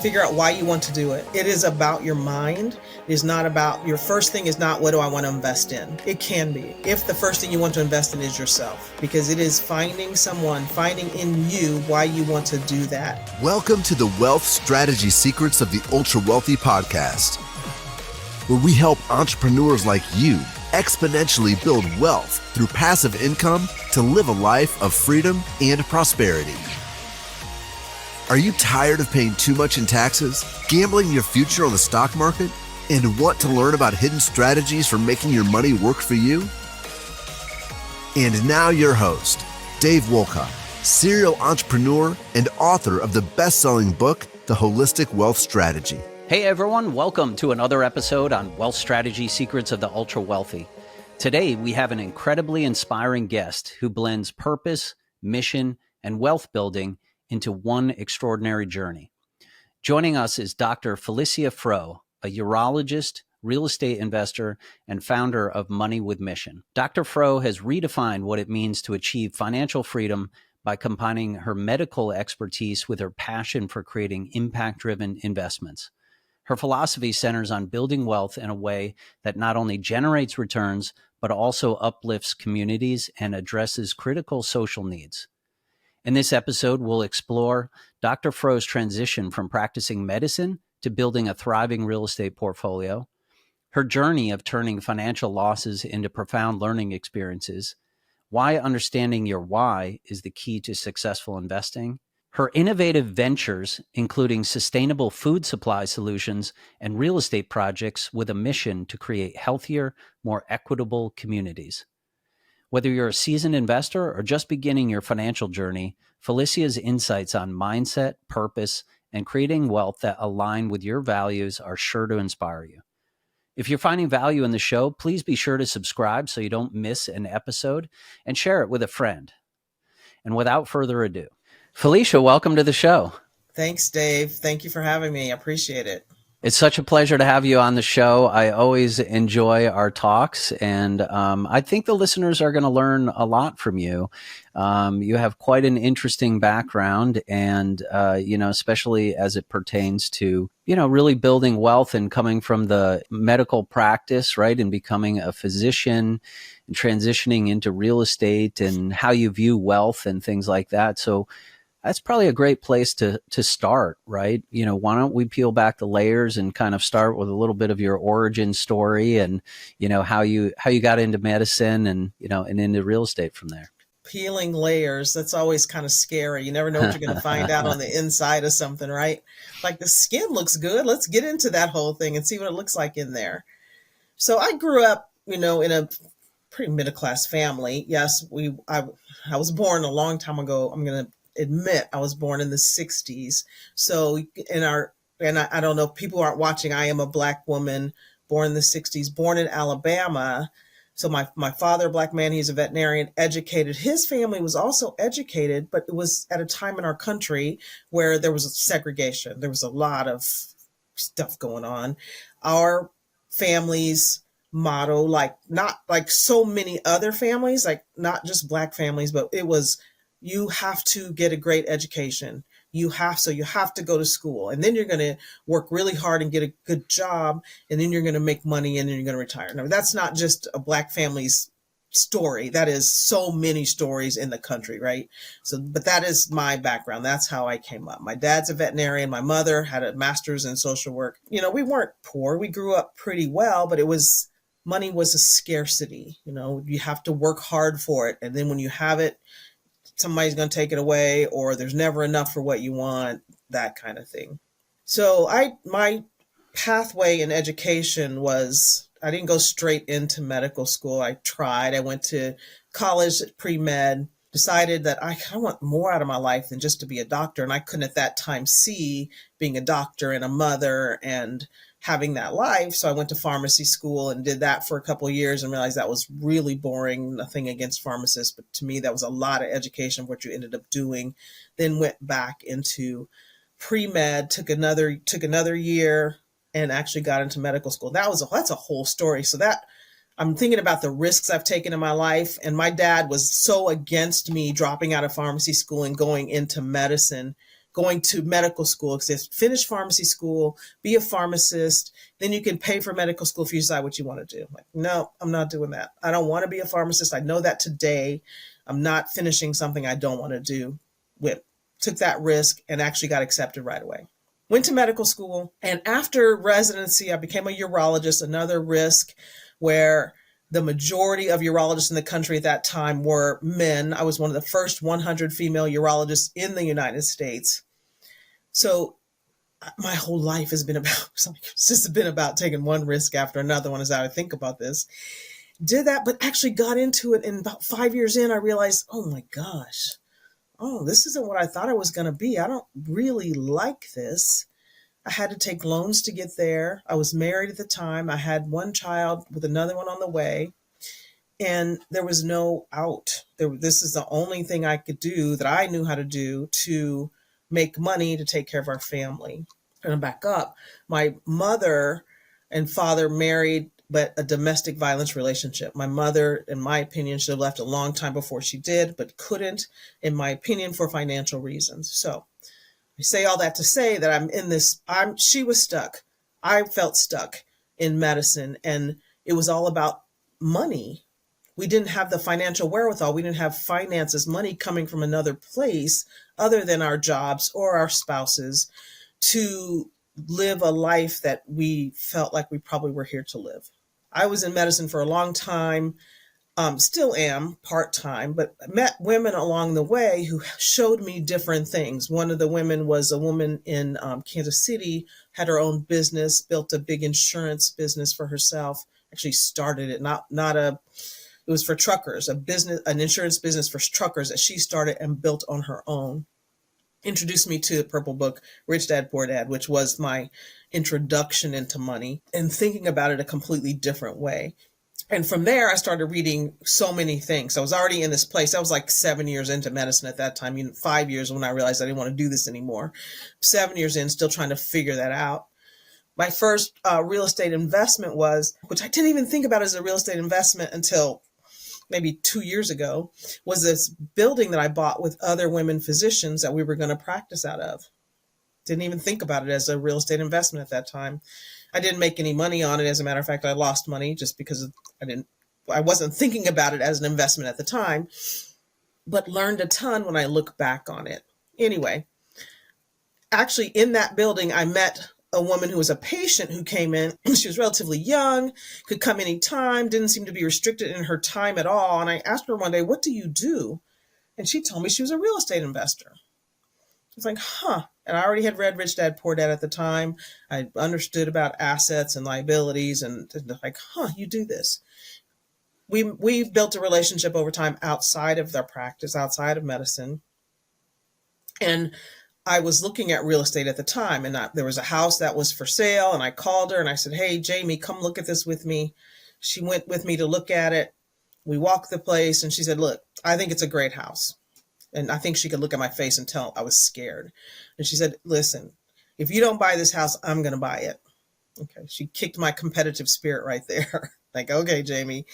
Figure out why you want to do it. It is about your mind. It is not about, your first thing is not what do I want to invest in. It can be, if the first thing you want to invest in is yourself, because it is finding in you why you want to do that. Welcome to the Wealth Strategy Secrets of the Ultra Wealthy podcast, where we help entrepreneurs like you exponentially build wealth through passive income to live a life of freedom and prosperity. Are you tired of paying too much in taxes, gambling your future on the stock market, and want to learn about hidden strategies for making your money work for you? And now your host, Dave Wolcott, serial entrepreneur and author of the best-selling book, The Holistic Wealth Strategy. Hey everyone, welcome to another episode on Wealth Strategy Secrets of the Ultra Wealthy. Today we have an incredibly inspiring guest who blends purpose, mission, and wealth building into one extraordinary journey. Joining us is Dr. Felecia Froe, a urologist, real estate investor, and founder of Money with Mission. Dr. Froe has redefined what it means to achieve financial freedom by combining her medical expertise with her passion for creating impact-driven investments. Her philosophy centers on building wealth in a way that not only generates returns, but also uplifts communities and addresses critical social needs. In this episode, we'll explore Dr. Froe's transition from practicing medicine to building a thriving real estate portfolio, her journey of turning financial losses into profound learning experiences, why understanding your why is the key to successful investing, her innovative ventures, including sustainable food supply solutions and real estate projects with a mission to create healthier, more equitable communities. Whether you're a seasoned investor or just beginning your financial journey, Felecia's insights on mindset, purpose, and creating wealth that align with your values are sure to inspire you. If you're finding value in the show, please be sure to subscribe so you don't miss an episode and share it with a friend. And without further ado, Felecia, welcome to the show. Thanks, Dave. Thank you for having me. I appreciate it. It's such a pleasure to have you on the show. I always enjoy our talks, and I think the listeners are going to learn a lot from you. You have quite an interesting background, and especially as it pertains to really building wealth and coming from the medical practice, right, and becoming a physician and transitioning into real estate and how you view wealth and things like that. So that's probably a great place to start, right? Why don't we peel back the layers and kind of start with a little bit of your origin story and, how you got into medicine and, and into real estate from there. Peeling layers, that's always kind of scary. You never know what you're going to find out on the inside of something, right? Like the skin looks good. Let's get into that whole thing and see what it looks like in there. So I grew up, in a pretty middle-class family. Yes, I was born a long time ago. I'm going to admit I was born in the 60s. So I don't know if people aren't watching, I am a Black woman born in the 60s, born in Alabama. So my father, a Black man, he's a veterinarian, educated. His family was also educated, but it was at a time in our country where there was a segregation. There was a lot of stuff going on. Our family's motto, not like so many other families, like not just Black families, but it was, you have to get a great education. You have to go to school, and then you're going to work really hard and get a good job, and then you're going to make money, and then you're going to retire. Now, that's not just a Black family's story. That is so many stories in the country, right? So, but that is my background. That's how I came up. My dad's a veterinarian. My mother had a master's in social work. We weren't poor. We grew up pretty well, but money was a scarcity. You have to work hard for it, and then when you have it, somebody's going to take it away, or there's never enough for what you want, that kind of thing. So my pathway in education was, I didn't go straight into medical school. I tried. I went to college at pre-med, decided that I want more out of my life than just to be a doctor. And I couldn't at that time see being a doctor and a mother and having that life. So I went to pharmacy school and did that for a couple of years and realized that was really boring. Nothing against pharmacists, but to me, that was a lot of education, what you ended up doing. Then went back into pre-med, took another year and actually got into medical school. That's a whole story. So that I'm thinking about the risks I've taken in my life. And my dad was so against me dropping out of pharmacy school and going into medicine going to medical school. It says finish pharmacy school, be a pharmacist, then you can pay for medical school if you decide what you want to do. Like, no, I'm not doing that. I don't want to be a pharmacist. I know that today. I'm not finishing something I don't want to do. Took that risk and actually got accepted right away. Went to medical school, and after residency, I became a urologist, another risk where the majority of urologists in the country at that time were men. I was one of the first 100 female urologists in the United States. So my whole life has been it's just been about taking one risk after another one as I think about this. Did that, but actually got into it. And about 5 years in, I realized, oh my gosh, this isn't what I thought I was going to be. I don't really like this. I had to take loans to get there. I was married at the time. I had one child with another one on the way, and there was no out. This is the only thing I could do that I knew how to do to make money to take care of our family. And back up, my mother and father married, but a domestic violence relationship. My mother, in my opinion, should have left a long time before she did, but couldn't, in my opinion, for financial reasons. So I say all that to say that she was stuck. I felt stuck in medicine, and it was all about money. We didn't have the financial wherewithal. We didn't have finances, money coming from another place other than our jobs or our spouses to live a life that we felt like we probably were here to live. I was in medicine for a long time, still am part-time, but met women along the way who showed me different things. One of the women was a woman in Kansas City, had her own business, built a big insurance business for herself. Actually started it, it was for truckers, an insurance business for truckers that she started and built on her own. Introduced me to the Purple Book, Rich Dad, Poor Dad, which was my introduction into money and thinking about it a completely different way. And from there, I started reading so many things. I was already in this place. I was like 7 years into medicine at that time, 5 years when I realized I didn't want to do this anymore. 7 years in, still trying to figure that out. My first real estate investment which I didn't even think about as a real estate investment until maybe 2 years ago, was this building that I bought with other women physicians that we were going to practice out of. Didn't even think about it as a real estate investment at that time. I didn't make any money on it. As a matter of fact, I lost money just because I wasn't thinking about it as an investment at the time, but learned a ton when I look back on it. Anyway, actually in that building, I met a woman who was a patient who came in. She was relatively young, could come anytime, didn't seem to be restricted in her time at all. And I asked her one day, what do you do? And she told me she was a real estate investor. I was like, huh. And I already had read Rich Dad, Poor Dad at the time. I understood about assets and liabilities and like, you do this. We built a relationship over time outside of their practice, outside of medicine. And I was looking at real estate at the time, and there was a house that was for sale, and I called her and I said, hey, Jamie, come look at this with me. She went with me to look at it. We walked the place, and she said, look, I think it's a great house. And I think she could look at my face and tell I was scared. And she said, listen, if you don't buy this house, I'm going to buy it. Okay. She kicked my competitive spirit right there. Like, okay, Jamie,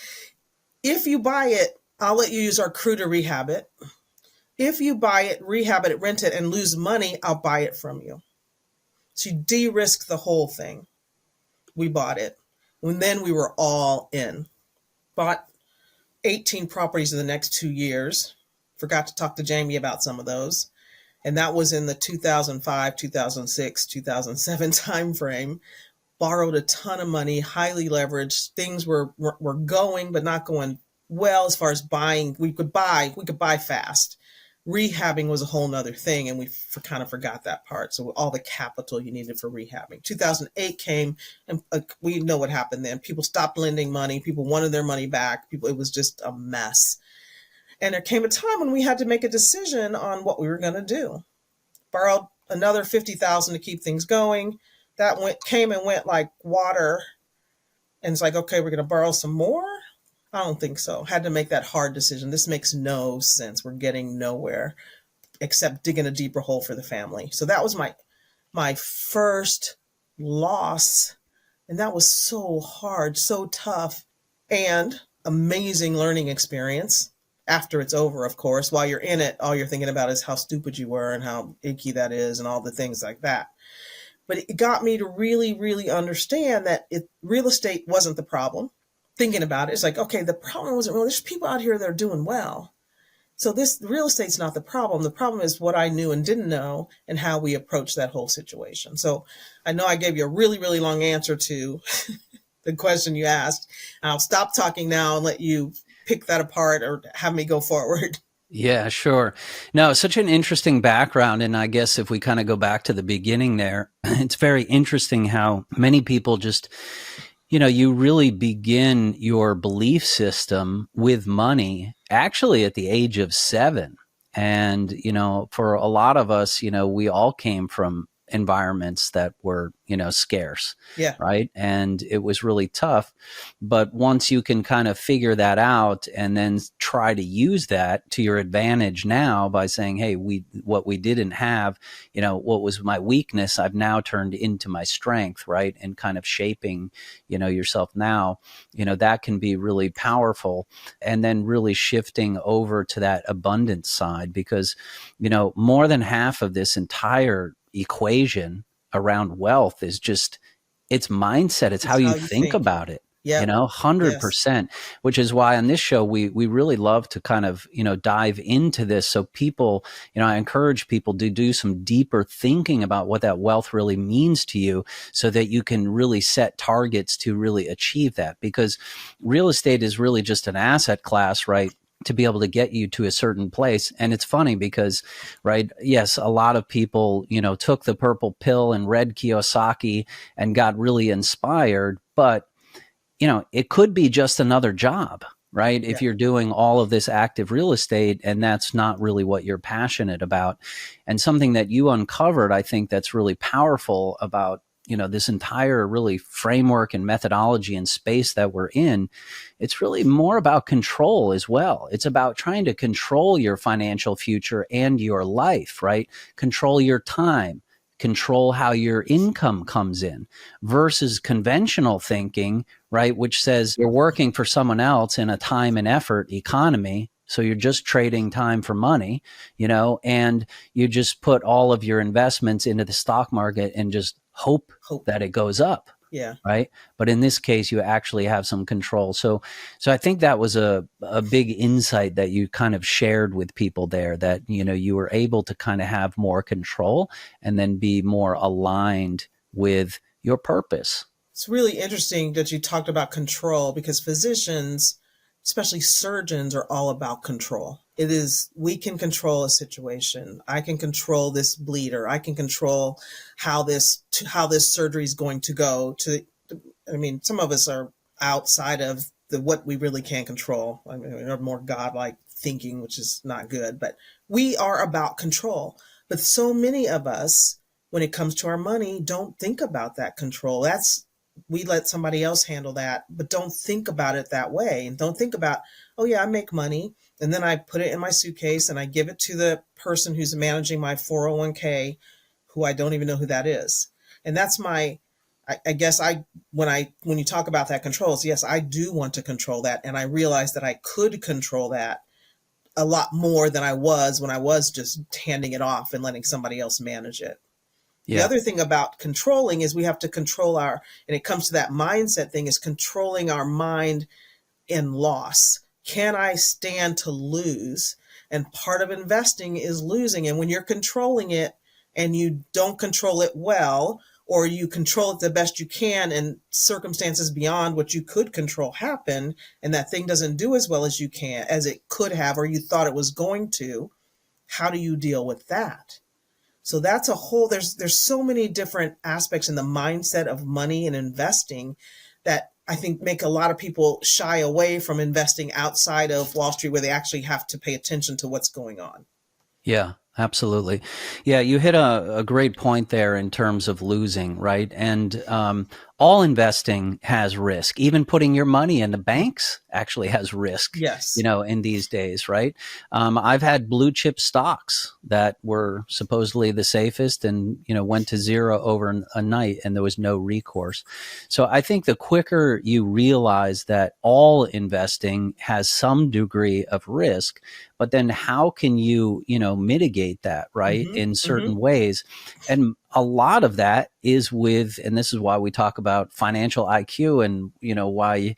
if you buy it, I'll let you use our crew to rehab it. If you buy it, rehab it, rent it, and lose money, I'll buy it from you. She de-risked the whole thing. We bought it. And then we were all in. Bought 18 properties in the next 2 years. Forgot to talk to Jamie about some of those. And that was in the 2005, 2006, 2007 timeframe. Borrowed a ton of money, highly leveraged. Things were going, but not going well as far as buying. We could buy fast. Rehabbing was a whole nother thing, and we kind of forgot that part. So all the capital you needed for rehabbing. 2008 came, and we know what happened then. People stopped lending money. People wanted their money back. It was just a mess. And there came a time when we had to make a decision on what we were going to do. Borrowed another $50,000 to keep things going. That came and went like water. And it's like, okay, we're going to borrow some more? I don't think so. Had to make that hard decision. This makes no sense. We're getting nowhere except digging a deeper hole for the family. So that was my first loss. And that was so hard, so tough, and amazing learning experience. after it's over, of course. While you're in it, all you're thinking about is how stupid you were and how icky that is and all the things like that. But it got me to really, really understand that real estate wasn't the problem. Thinking about it, it's like, okay, the problem wasn't, well, there's people out here that are doing well. So this real estate's not the problem. The problem is what I knew and didn't know and how we approach that whole situation. So I know I gave you a really, really long answer to the question you asked. I'll stop talking now and let you pick that apart or have me go forward. Yeah, sure. No, such an interesting background. And I guess if we kind of go back to the beginning there, it's very interesting how many people just, you really begin your belief system with money actually at the age of 7. And, for a lot of us, we all came from environments that were, scarce. Yeah. Right. And it was really tough. But once you can kind of figure that out and then try to use that to your advantage now by saying, hey, what we didn't have, what was my weakness, I've now turned into my strength. Right. And kind of shaping, yourself now, that can be really powerful. And then really shifting over to that abundance side, because, more than half of this entire equation around wealth is just, it's mindset. It's how you think about it. Yeah. 100%, which is why on this show, we really love to kind of, dive into this. So people, I encourage people to do some deeper thinking about what that wealth really means to you so that you can really set targets to really achieve that, because real estate is really just an asset class, right? To be able to get you to a certain place. And it's funny because, right, yes, a lot of people, took the purple pill and read Kiyosaki and got really inspired, but, it could be just another job, right? Yeah. If you're doing all of this active real estate and that's not really what you're passionate about. And something that you uncovered, I think that's really powerful about, this entire really framework and methodology and space that we're in, it's really more about control as well. It's about trying to control your financial future and your life, right? Control your time, control how your income comes in, versus conventional thinking, right? Which says you're working for someone else in a time and effort economy. So you're just trading time for money, and you just put all of your investments into the stock market and just hope that it goes up. Yeah. Right. But in this case, you actually have some control. So I think that was a big insight that you kind of shared with people there, that, you were able to kind of have more control and then be more aligned with your purpose. It's really interesting that you talked about control, because physicians, especially surgeons, are all about control. It is, we can control a situation. I can control this bleeder. I can control how this surgery is going to go. Some of us are outside of what we really can control. We're more godlike thinking, which is not good, but we are about control. But so many of us, when it comes to our money, don't think about that control. We let somebody else handle that, but don't think about it that way. And don't think about, oh yeah, I make money and then I put it in my suitcase and I give it to the person who's managing my 401k, who I don't even know who that is. And that's when you talk about that controls, yes, I do want to control that. And I realized that I could control that a lot more than I was when I was just handing it off and letting somebody else manage it. Yeah. The other thing about controlling is we have to control and it comes to that mindset thing, is controlling our mind in loss. Can I stand to lose? And part of investing is losing. And when you're controlling it and you don't control it well, or you control it the best you can and circumstances beyond what you could control happen, and that thing doesn't do as well as it could have, or you thought it was going to, how do you deal with that? So that's there's so many different aspects in the mindset of money and investing that I think make a lot of people shy away from investing outside of Wall Street, where they actually have to pay attention to what's going on. Yeah, absolutely. Yeah, you hit a great point there in terms of losing, right? And all investing has risk. Even putting your money in the banks actually has risk, Yes. in these days, right? I've had blue chip stocks that were supposedly the safest and, went to zero over a night and there was no recourse. So I think the quicker you realize that all investing has some degree of risk, but then how can you, mitigate that, right? In certain ways. And a lot of that is and this is why we talk about financial IQ and, why,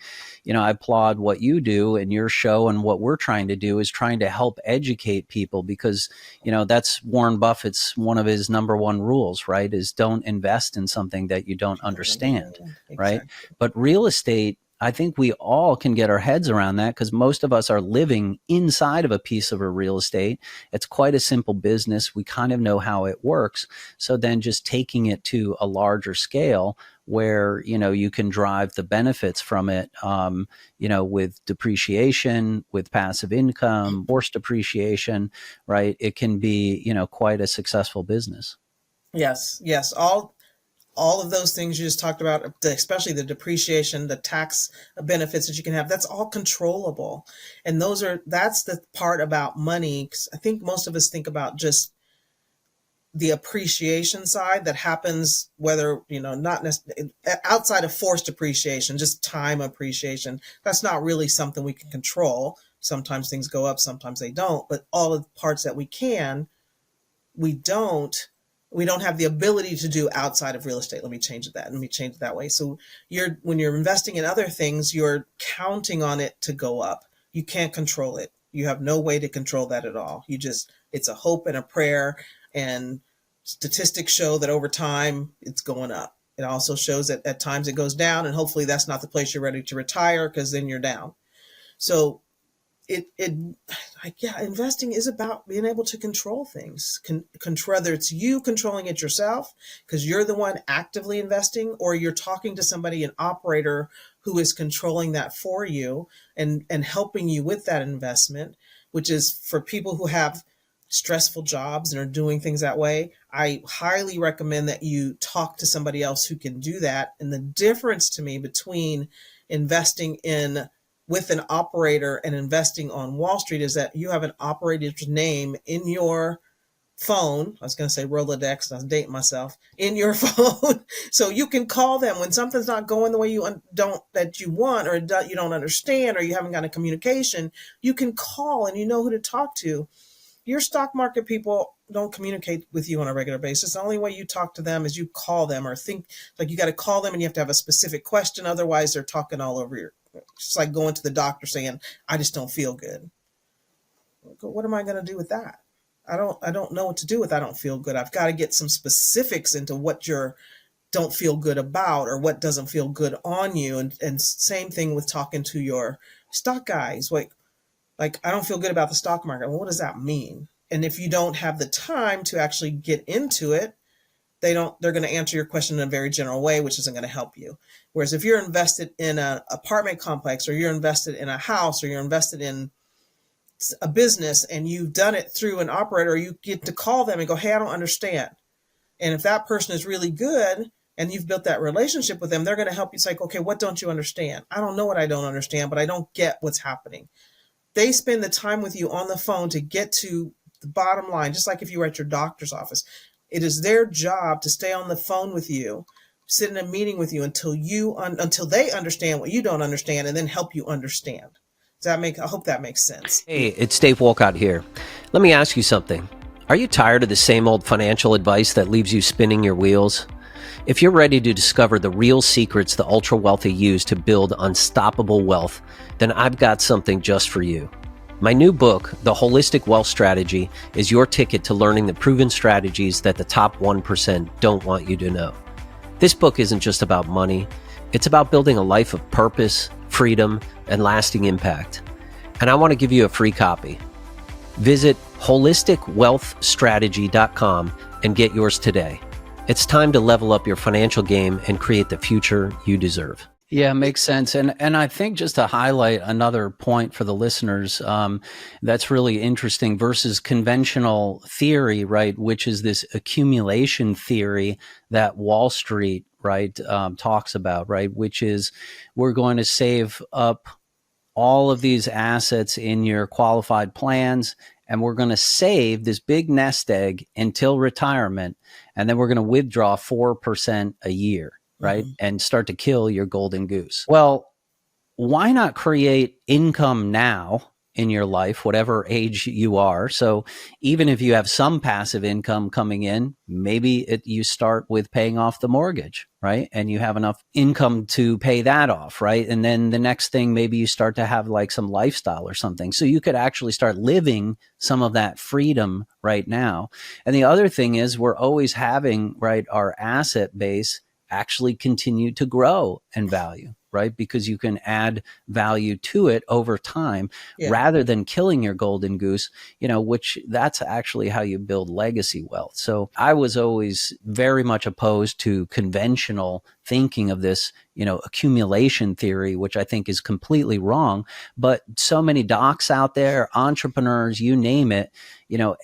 I applaud what you do and your show, and what we're trying to do is trying to help educate people because, that's Warren Buffett's one of his number one rules, right? Is don't invest in something that you don't understand, Exactly. right? But real estate, I think we all can get our heads around that because most of us are living inside of a piece of a real estate. It's quite a simple business. We kind of know how it works. So then just taking it to a larger scale where, you can drive the benefits from it, with depreciation, with passive income, forced depreciation, right? It can be, quite a successful business. Yes. All of those things you just talked about, especially the depreciation, the tax benefits that you can have, that's all controllable. And that's the part about money. 'Cause I think most of us think about just the appreciation side that happens, whether, not necessarily outside of forced depreciation, just time appreciation. That's not really something we can control. Sometimes things go up, sometimes they don't, but all of the parts that we don't have the ability to do outside of real estate. Let me change it that way. So when you're investing in other things, you're counting on it to go up. You can't control it. You have no way to control that at all. It's a hope and a prayer, and statistics show that over time it's going up. It also shows that at times it goes down, and hopefully that's not the place you're ready to retire, because then you're down. So investing is about being able to control things. Whether it's you controlling it yourself because you're the one actively investing, or you're talking to somebody, an operator who is controlling that for you and helping you with that investment, which is for people who have stressful jobs and are doing things that way. I highly recommend that you talk to somebody else who can do that. And the difference to me between investing with an operator and investing on Wall Street is that you have an operator's name in your phone. I was going to say Rolodex, I was dating myself, in your phone. So you can call them when something's not going the way you want, or you don't understand, or you haven't got a communication. You can call and you know who to talk to. Your stock market people don't communicate with you on a regular basis. The only way you talk to them is you call them, or think like you got to call them and you have to have a specific question. Otherwise, they're talking all over your. It's like going to the doctor saying, "I just don't feel good." What am I going to do with that? I don't know what to do with I don't feel good. I've got to get some specifics into what you don't feel good about, or what doesn't feel good on you. And same thing with talking to your stock guys. Like I don't feel good about the stock market. Well, what does that mean? And if you don't have the time to actually get into it, they're going to answer your question in a very general way, which isn't going to help you. Whereas if you're invested in an apartment complex, or you're invested in a house, or you're invested in a business, and you've done it through an operator, you get to call them and go, "Hey, I don't understand." And if that person is really good and you've built that relationship with them, they're going to help you. It's like, "Okay, what don't you understand?" "I don't know what I don't understand, but I don't get what's happening." They spend the time with you on the phone to get to the bottom line, just like if you were at your doctor's office. It is their job to stay on the phone with you, sit in a meeting with you until they understand what you don't understand, and then help you understand. I hope that makes sense. Hey, it's Dave Wolcott here. Let me ask you something. Are you tired of the same old financial advice that leaves you spinning your wheels? If you're ready to discover the real secrets the ultra wealthy use to build unstoppable wealth, then I've got something just for you. My new book, The Holistic Wealth Strategy, is your ticket to learning the proven strategies that the top 1% don't want you to know. This book isn't just about money. It's about building a life of purpose, freedom, and lasting impact. And I want to give you a free copy. Visit holisticwealthstrategy.com and get yours today. It's time to level up your financial game and create the future you deserve. Yeah, makes sense. And I think just to highlight another point for the listeners, that's really interesting versus conventional theory, right? Which is this accumulation theory that Wall Street, right, talks about, right? Which is we're going to save up all of these assets in your qualified plans, and we're going to save this big nest egg until retirement, and then we're going to withdraw 4% a year, right? Mm-hmm. And start to kill your golden goose. Well, why not create income now in your life, whatever age you are? So even if you have some passive income coming in, maybe you start with paying off the mortgage, right? And you have enough income to pay that off, right? And then the next thing, maybe you start to have like some lifestyle or something. So you could actually start living some of that freedom right now. And the other thing is we're always having, right, our asset base actually continue to grow in value, right? Because you can add value to it over time rather than killing your golden goose, which that's actually how you build legacy wealth. So I was always very much opposed to conventional thinking of this, accumulation theory, which I think is completely wrong. But so many docs out there, entrepreneurs, you name it,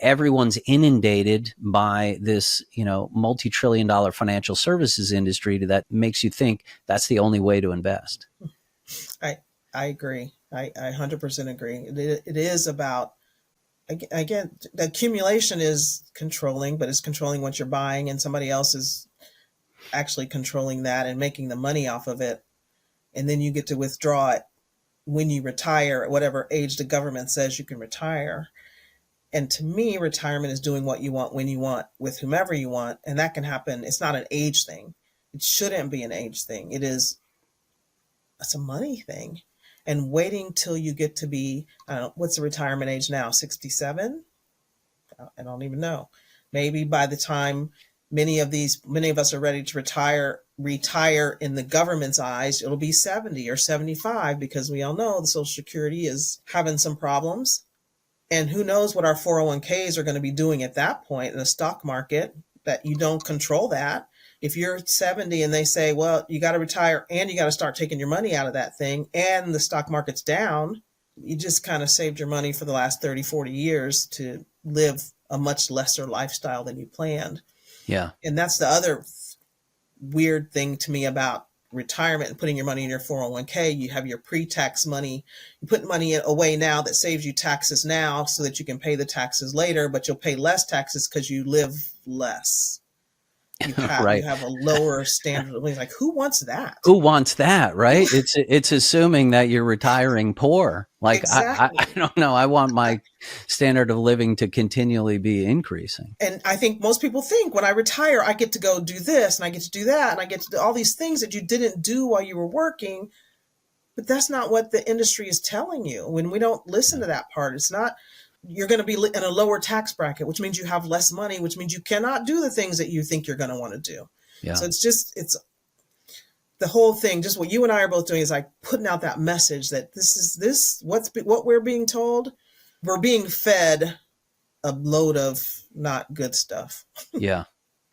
everyone's inundated by this, multi-trillion-dollar financial services industry that makes you think that's the only way to invest. I agree. I 100% agree. It is about, again, the accumulation is controlling, but it's controlling what you're buying, and somebody else is actually controlling that and making the money off of it. And then you get to withdraw it when you retire at whatever age the government says you can retire. And to me, retirement is doing what you want, when you want, with whomever you want. And that can happen. It's not an age thing. It shouldn't be an age thing. It's a money thing. And waiting till you get to be, I don't know, what's the retirement age now? 67? I don't even know. Maybe by the time many of us are ready to retire in the government's eyes, it'll be 70 or 75, because we all know the Social Security is having some problems. And who knows what our 401ks are going to be doing at that point in the stock market, that you don't control that. If you're 70 and they say, well, you got to retire and you got to start taking your money out of that thing, and the stock market's down, you just kind of saved your money for the last 30, 40 years to live a much lesser lifestyle than you planned. Yeah. And that's the other weird thing to me about retirement and putting your money in your 401k. You have your pre-tax money. You put money away now that saves you taxes now so that you can pay the taxes later, but you'll pay less taxes because you live less. Right. You have a lower standard of living. Like, who wants that? Who wants that, right? It's assuming that you're retiring poor. Like, exactly. I don't know. I want my standard of living to continually be increasing. And I think most people think, when I retire, I get to go do this and I get to do that and I get to do all these things that you didn't do while you were working. But that's not what the industry is telling you. When we don't listen to that part, it's not, you're going to be in a lower tax bracket, which means you have less money, which means you cannot do the things that you think you're going to want to do. Yeah. So it's the whole thing. Just what you and I are both doing is like putting out that message that what we're being told. We're being fed a load of not good stuff. Yeah.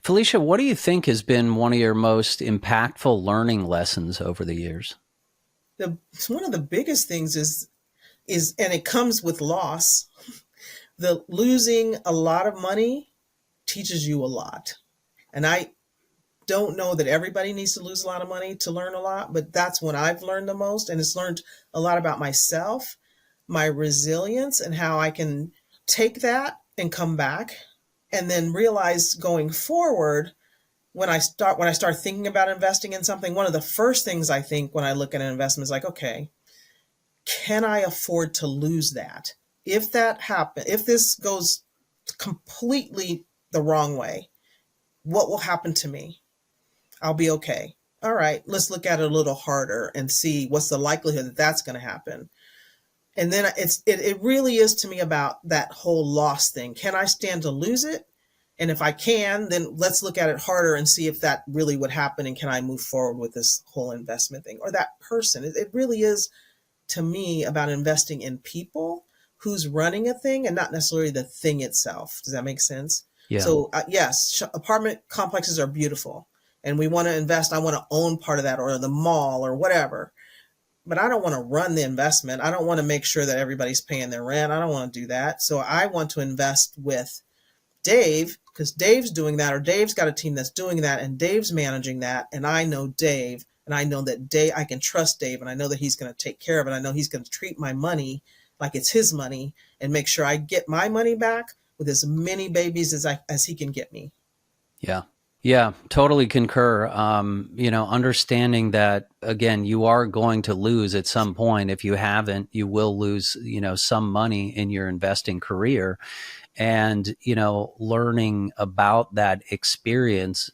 Felecia, what do you think has been one of your most impactful learning lessons over the years? One of the biggest things is, and it comes with loss, the losing a lot of money teaches you a lot. And I don't know that everybody needs to lose a lot of money to learn a lot, but that's when I've learned the most. And it's learned a lot about myself, my resilience, and how I can take that and come back, and then realize going forward, when I start thinking about investing in something, one of the first things I think when I look at an investment is like, okay, can I afford to lose that? If that happens, if this goes completely the wrong way, what will happen to me? I'll be okay. All right, let's look at it a little harder and see what's the likelihood that that's going to happen. And then it really is to me about that whole loss thing. Can I stand to lose it? And if I can, then let's look at it harder and see if that really would happen. And can I move forward with this whole investment thing or that person? It really is, to me, about investing in people, who's running a thing, and not necessarily the thing itself. Does that make sense? Yeah. So yes, apartment complexes are beautiful. and we want to invest. I want to own part of that, or the mall or whatever. But I don't want to run the investment. I don't want to make sure that everybody's paying their rent. I don't want to do that. So I want to invest with Dave, because Dave's doing that, or Dave's got a team that's doing that, and Dave's managing that. And I know Dave, and I know that Dave, I can trust Dave, and I know that he's going to take care of it. I know he's going to treat my money like it's his money and make sure I get my money back with as many babies as he can get me. Yeah. Yeah, totally concur. Understanding that, again, you are going to lose at some point. If you haven't, you will lose, some money in your investing career. And, learning about that experience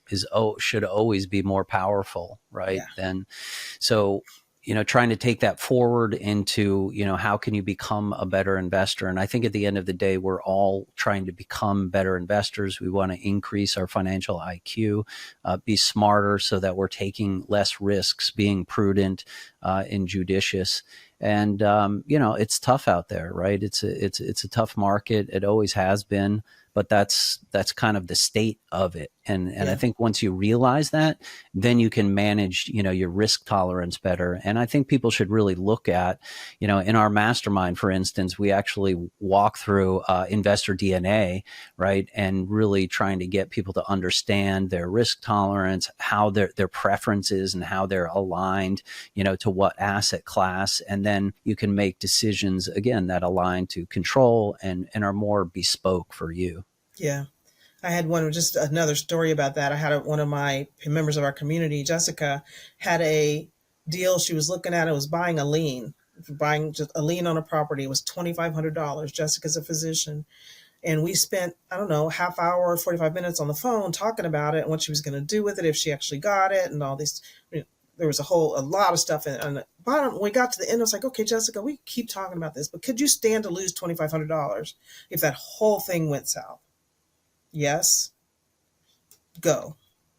should always be more powerful, right? So, trying to take that forward into, how can you become a better investor? And I think at the end of the day, we're all trying to become better investors. We want to increase our financial IQ, be smarter so that we're taking less risks, being prudent and judicious. And, it's tough out there, right? It's a tough market. It always has been, but that's kind of the state of it. And I think once you realize that, then you can manage, your risk tolerance better. And I think people should really look at, in our mastermind, for instance, we actually walk through investor DNA, right? And really trying to get people to understand their risk tolerance, how their preferences and how they're aligned, to what asset class. And then you can make decisions, again, that align to control and are more bespoke for you. Yeah. I had just another story about that. I had one of my members of our community, Jessica, had a deal she was looking at. It was buying just a lien on a property. It was $2,500. Jessica's a physician. And we spent, I don't know, half hour, 45 minutes on the phone talking about it and what she was going to do with it, if she actually got it, and all these. There was a lot of stuff. And the bottom, when we got to the end, I was like, okay, Jessica, we keep talking about this, but could you stand to lose $2,500 if that whole thing went south? Yes. Go.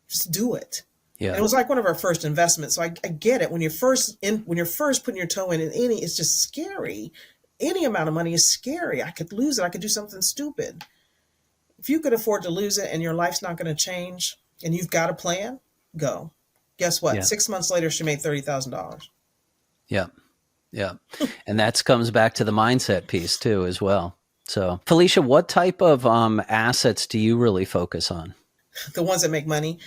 Just do it. Yeah. And it was like one of our first investments. So I get it. When you're first putting your toe in any, it's just scary. Any amount of money is scary. I could lose it. I could do something stupid. If you could afford to lose it and your life's not going to change and you've got a plan, go. Guess what? Yeah. 6 months later, she made $30,000. Yeah. Yeah. And that comes back to the mindset piece too, as well. So, Felecia, what type of assets do you really focus on? The ones that make money.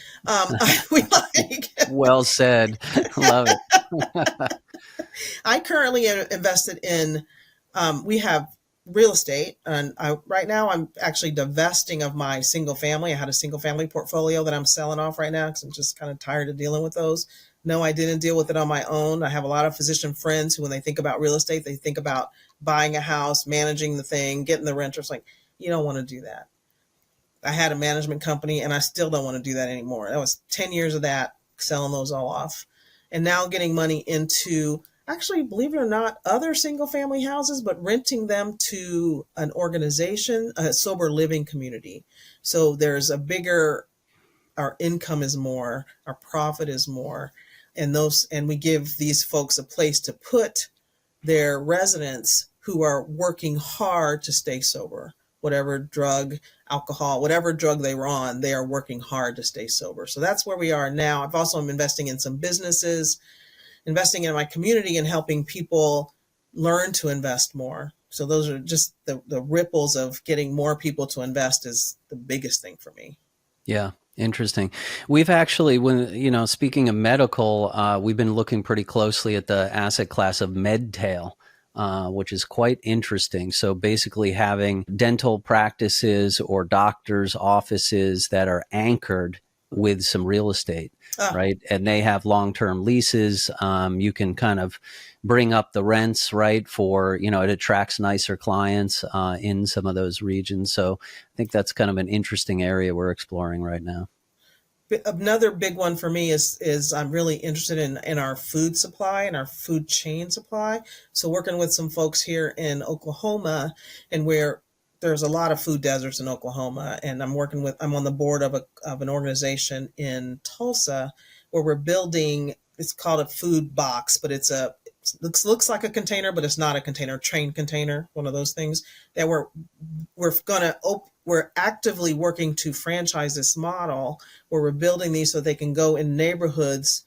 Well said. Love it. I currently invested in, we have real estate, and right now I'm actually divesting of my single family. I had a single family portfolio that I'm selling off right now because I'm just kind of tired of dealing with those. No, I didn't deal with it on my own. I have a lot of physician friends who, when they think about real estate, they think about buying a house, managing the thing, getting the renters. Like, you don't want to do that. I had a management company and I still don't want to do that anymore. That was 10 years of that, selling those all off. And now getting money into, actually, believe it or not, other single family houses, but renting them to an organization, a sober living community. So there's our income is more, our profit is more. And we give these folks a place to put their residents who are working hard to stay sober. Whatever drug, alcohol, whatever drug they were on, they are working hard to stay sober. So that's where we are now. I've also been investing in some businesses, investing in my community, and helping people learn to invest more. So those are just the ripples of getting more people to invest is the biggest thing for me. Yeah. Interesting. We've actually, speaking of medical, we've been looking pretty closely at the asset class of medtail, which is quite interesting. So basically having dental practices or doctors' offices that are anchored with some real estate, right? And they have long-term leases. You can kind of bring up the rents, right? For, it attracts nicer clients in some of those regions. So I think that's kind of an interesting area we're exploring right now. Another big one for me is I'm really interested in our food supply and our food chain supply. So working with some folks here in Oklahoma, and where there's a lot of food deserts in Oklahoma, and I'm on the board of an organization in Tulsa where we're building, it's called a food box, but it's looks like a container, but it's not a container, train container, one of those things that we're actively working to franchise this model where we're building these so they can go in neighborhoods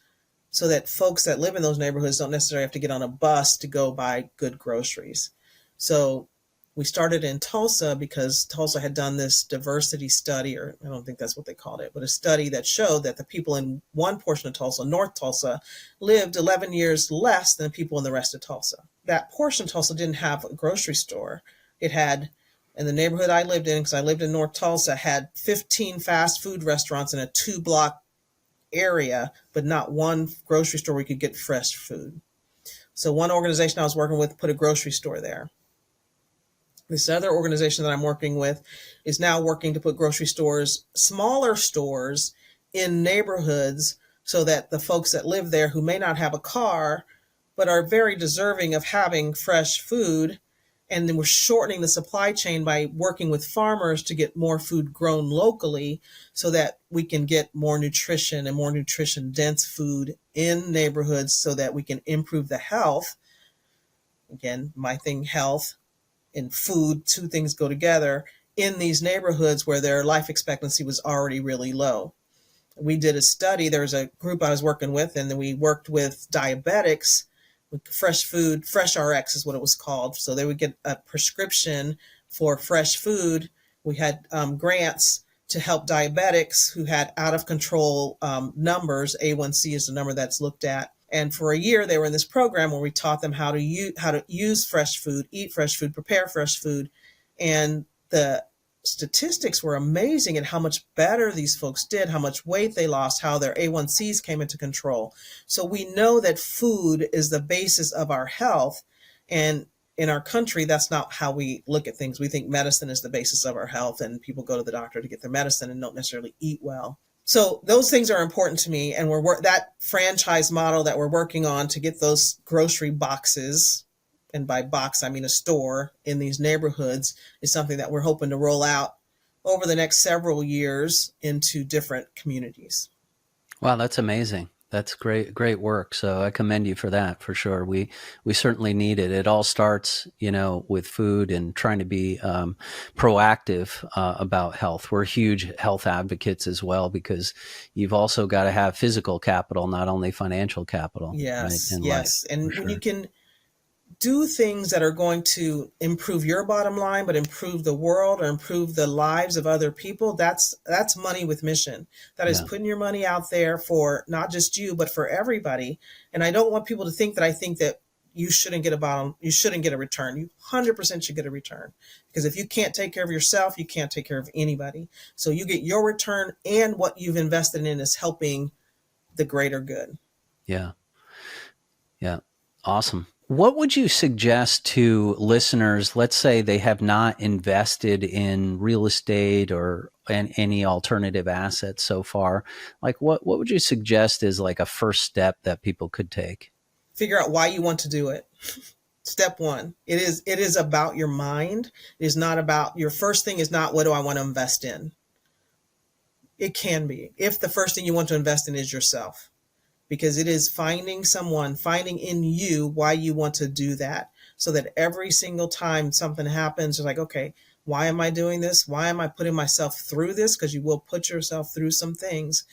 so that folks that live in those neighborhoods don't necessarily have to get on a bus to go buy good groceries. So we started in Tulsa because Tulsa had done this diversity study, or I don't think that's what they called it, but a study that showed that the people in one portion of Tulsa, North Tulsa, lived 11 years less than people in the rest of Tulsa. That portion of Tulsa didn't have a grocery store. It had, in the neighborhood I lived in, because I lived in North Tulsa, had 15 fast food restaurants in a 2-block area, but not one grocery store where you could get fresh food. So one organization I was working with put a grocery store there. This other organization that I'm working with is now working to put grocery stores, smaller stores, in neighborhoods so that the folks that live there who may not have a car but are very deserving of having fresh food, and then we're shortening the supply chain by working with farmers to get more food grown locally so that we can get more nutrition and more nutrition dense food in neighborhoods so that we can improve the health. Again, my thing, health and food, two things go together in these neighborhoods where their life expectancy was already really low. We did a study. There's a group I was working with, and then we worked with diabetics with fresh food. Fresh RX is what it was called. So they would get a prescription for fresh food. We had grants to help diabetics who had out of control numbers. A1C is the number that's looked at. And for a year, they were in this program where we taught them how to use fresh food, eat fresh food, prepare fresh food. And the statistics were amazing at how much better these folks did, how much weight they lost, how their A1Cs came into control. So we know that food is the basis of our health. And in our country, that's not how we look at things. We think medicine is the basis of our health, and people go to the doctor to get their medicine and don't necessarily eat well. So those things are important to me, and that franchise model that we're working on to get those grocery boxes, and by box I mean a store, in these neighborhoods, is something that we're hoping to roll out over the next several years into different communities. Wow, that's amazing. That's great work. So I commend you for that, for sure. We certainly need it. It all starts, with food and trying to be proactive about health. We're huge health advocates as well, because you've also got to have physical capital, not only financial capital. Yes, right, yes. Life, and sure. When you can do things that are going to improve your bottom line, but improve the world or improve the lives of other people, that's money with mission. That is putting your money out there for not just you, but for everybody. And I don't want people to think that I think that you shouldn't get a return. You 100% should get a return, because if you can't take care of yourself, you can't take care of anybody. So you get your return, and what you've invested in is helping the greater good. Yeah. Awesome. What would you suggest to listeners? Let's say they have not invested in real estate or any alternative assets so far. Like, what would you suggest is like a first step that people could take? Figure out why you want to do it. Step one, it is about your mind. It is not about, your first thing is not, what do I want to invest in? It can be, if the first thing you want to invest in is yourself. Because it is finding in you why you want to do that, so that every single time something happens, you're like, okay, why am I doing this? Why am I putting myself through this? Because you will put yourself through some things.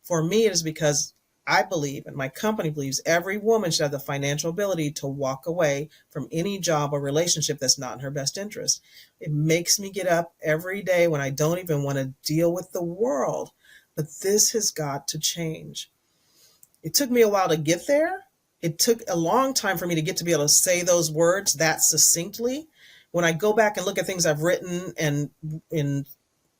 For me, it is because I believe, and my company believes, every woman should have the financial ability to walk away from any job or relationship that's not in her best interest. It makes me get up every day when I don't even want to deal with the world. But this has got to change. It took me a while to get there. It took a long time for me to get to be able to say those words that succinctly. When I go back and look at things I've written and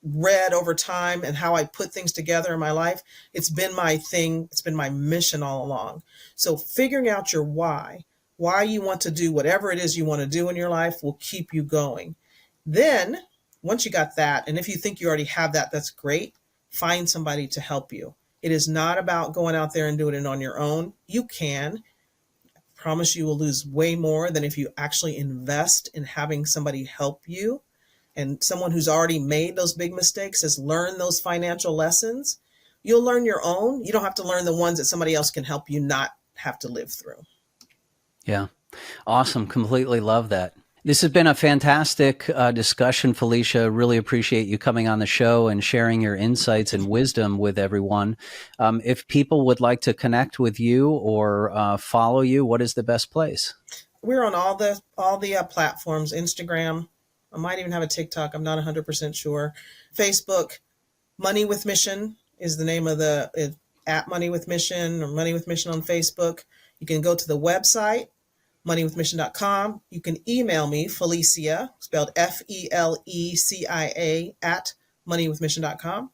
read over time and how I put things together in my life, it's been my thing. It's been my mission all along. So figuring out your why you want to do whatever it is you want to do in your life, will keep you going. Then once you got that, and if you think you already have that, that's great. Find somebody to help you. It is not about going out there and doing it on your own. You can. I promise you will lose way more than if you actually invest in having somebody help you, and someone who's already made those big mistakes, has learned those financial lessons. You'll learn your own. You don't have to learn the ones that somebody else can help you not have to live through. Yeah. Awesome. Completely love that. This has been a fantastic discussion, Felecia. Really appreciate you coming on the show and sharing your insights and wisdom with everyone. If people would like to connect with you or follow you, what is the best place? We're on all the platforms, Instagram. I might even have a TikTok. I'm not 100% sure. Facebook, Money with Mission is the name of the at Money with Mission, or Money with Mission on Facebook. You can go to the website, moneywithmission.com. You can email me, Felecia, spelled Felecia, at moneywithmission.com.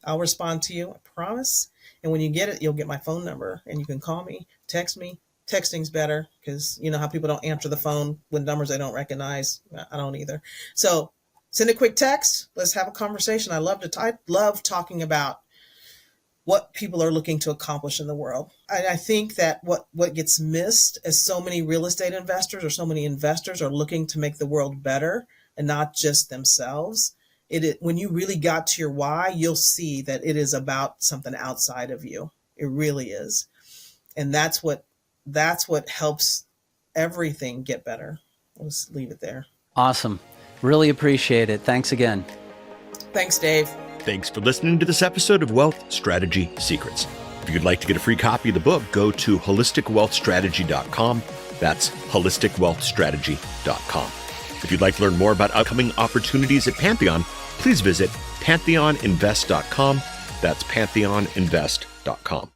I'll respond to you, I promise. And when you get it, you'll get my phone number and you can call me, text me. Texting's better because you know how people don't answer the phone with numbers they don't recognize. I don't either. So send a quick text. Let's have a conversation. I love talking about what people are looking to accomplish in the world. I think that what gets missed is so many real estate investors or so many investors are looking to make the world better and not just themselves. When you really got to your why, you'll see that it is about something outside of you. It really is. And that's what helps everything get better. I'll just leave it there. Awesome. Really appreciate it. Thanks again. Thanks, Dave. Thanks for listening to this episode of Wealth Strategy Secrets. If you'd like to get a free copy of the book, go to holisticwealthstrategy.com. That's holisticwealthstrategy.com. If you'd like to learn more about upcoming opportunities at Pantheon, please visit pantheoninvest.com. That's pantheoninvest.com.